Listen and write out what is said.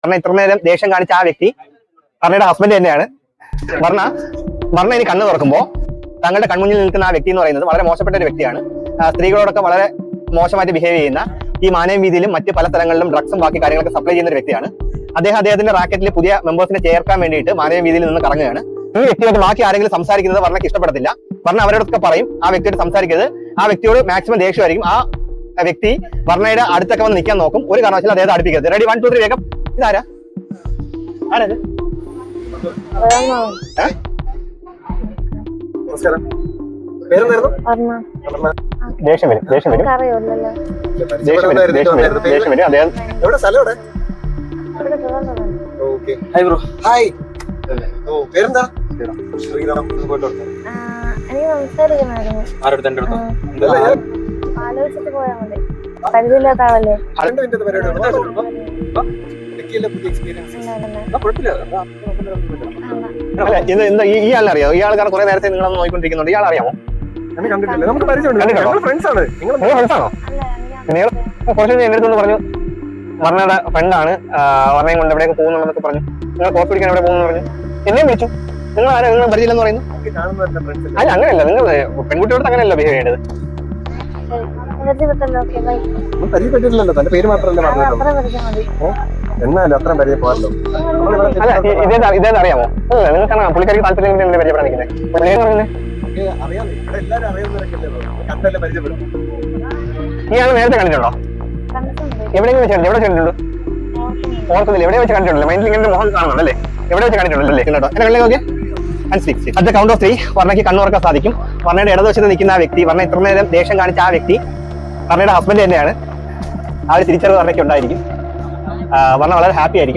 വർണ്ണ ഇത്ര നേരം ദേഷ്യം കാണിച്ച ആ വ്യക്തി വർണ്ണയുടെ ഹസ്ബൻഡ് തന്നെയാണ്. വർണ്ണ ഇനി കണ്ണ് തുറക്കുമ്പോൾ തങ്ങളുടെ കൺമുന്നിൽ നിൽക്കുന്ന ആ വ്യക്തി എന്ന് പറയുന്നത് വളരെ മോശപ്പെട്ട ഒരു വ്യക്തിയാണ്. സ്ത്രീകളോടൊക്കെ വളരെ മോശമായിട്ട് ബിഹേവ് ചെയ്യുന്ന, ഈ മാനവ വീതിയിലും മറ്റ് പല സ്ഥലങ്ങളിലും ഡ്രഗ്സും ബാക്കി കാര്യങ്ങളൊക്കെ സപ്ലൈ ചെയ്യുന്ന ഒരു വ്യക്തിയാണ്. അദ്ദേഹത്തിന്റെ റാക്കറ്റിൽ പുതിയ മെമ്പേഴ്സിനെ ചേർക്കാൻ വേണ്ടിയിട്ട് മാനവ വീതിയിൽ നിന്ന് കറങ്ങുകയാണ്. ഈ വ്യക്തിയോട് ബാക്കി ആരെങ്കിലും സംസാരിക്കുന്നത് വർണ്ണയ്ക്ക് ഇഷ്ടപ്പെടത്തില്ല. വർണ്ണ അവരോടൊക്കെ പറയും ആ വ്യക്തിയോട് സംസാരിക്കരുത്. ആ വ്യക്തിയോട് മാക്സിമം ദേഷ്യമായിരിക്കും. ആ വ്യക്തി വർണ്ണയുടെ അടുത്തൊക്കെ വന്ന് നിൽക്കാൻ നോക്കും. ഒരു കാരണവശാലും അദ്ദേഹത്തെ അടുപ്പിക്കരുത്. റെഡി 1 2 3 വേഗം. ഇതാരാ? ആരത്? ദേഷ്യം വരും. അദ്ദേഹം ആലോചിച്ചിട്ട് പോയാൽ മതി. പരിചയമില്ലാത്ത ആളല്ലേ. ഈ ആളിനറിയോ? ഈ ആൾക്കാർ കുറെ നേരത്തെ നിങ്ങളൊന്ന് നോക്കിക്കൊണ്ടിരിക്കുന്നുണ്ട്. ഇയാൾ അറിയാമോ? നമുക്ക് പരിചയമുണ്ട്. ഫ്രണ്ട്സാണോ? നിങ്ങൾ കുറച്ച് എന്റെ അടുത്തൊന്ന് പറഞ്ഞു വർണ്ണയുടെ ഫ്രണ്ടാണ്, വർണ്ണയും കൊണ്ട് എവിടെയൊക്കെ പോകുന്നുണ്ടെന്നൊക്കെ പറഞ്ഞു. നിങ്ങൾ കോർത്ത് പിടിക്കാൻ എവിടെ പോകുന്നു പറഞ്ഞു. എന്നെയും വിളിച്ചു. നിങ്ങൾ ആരാ? നിങ്ങൾ പരിചയമില്ലെന്ന് പറയുന്നു. അല്ല, അങ്ങനെയല്ല. നിങ്ങൾ പെൺകുട്ടിയോട് അങ്ങനെയല്ല ബിഹേവ് ചെയ്യേണ്ടത്. പരിചയപ്പെട്ടിട്ടില്ലല്ലോ. തന്റെ പേര് മാത്രമല്ല എന്നാലും അത്ര പരിചയം പോകാമല്ലോ. അല്ല, ഇതേത് അറിയാമോ? അല്ല, നിങ്ങൾക്ക് പുള്ളിക്കാരിക്ക് താല്പര്യം പരിചയപ്പെടാൻ നിൽക്കുന്നത്. ഇയാൾ നേരത്തെ കണ്ടിട്ടുണ്ടോ? എവിടെയെങ്കിലും വെച്ച് എവിടെ കണ്ടിട്ടുണ്ടോ? ഓർക്കുന്നില്ല. എവിടെ വെച്ച് കണ്ടിട്ടുണ്ടല്ലോ. മൈൻഡിൽ ഇങ്ങനെ മോഹൻ കാണുന്നുണ്ടല്ലേ? എവിടെ വെച്ച് കണ്ടിട്ടുണ്ടല്ലേ? കേട്ടോ എന്നെ കണ്ടേ നോക്കിയാൽ അറ്റ് കൗണ്ട് ഓഫ് 3 വർണ്ണയ്ക്ക് കണ്ണുറക്കാൻ സാധിക്കും. വർണ്ണയുടെ ഇടതുവശത്ത് നിൽക്കുന്ന ആ വ്യക്തി, വർണ്ണ ഇത്ര നേരം ദേഷ്യം കാണിച്ച ആ വ്യക്തി വർണ്ണയുടെ ഹസ്ബൻഡ് തന്നെയാണ്. ആ ഒരു തിരിച്ചറിവ് വർണ്ണയ്ക്ക് ഉണ്ടായിരിക്കും. വർണ്ണ വളരെ ഹാപ്പി ആയിരിക്കും.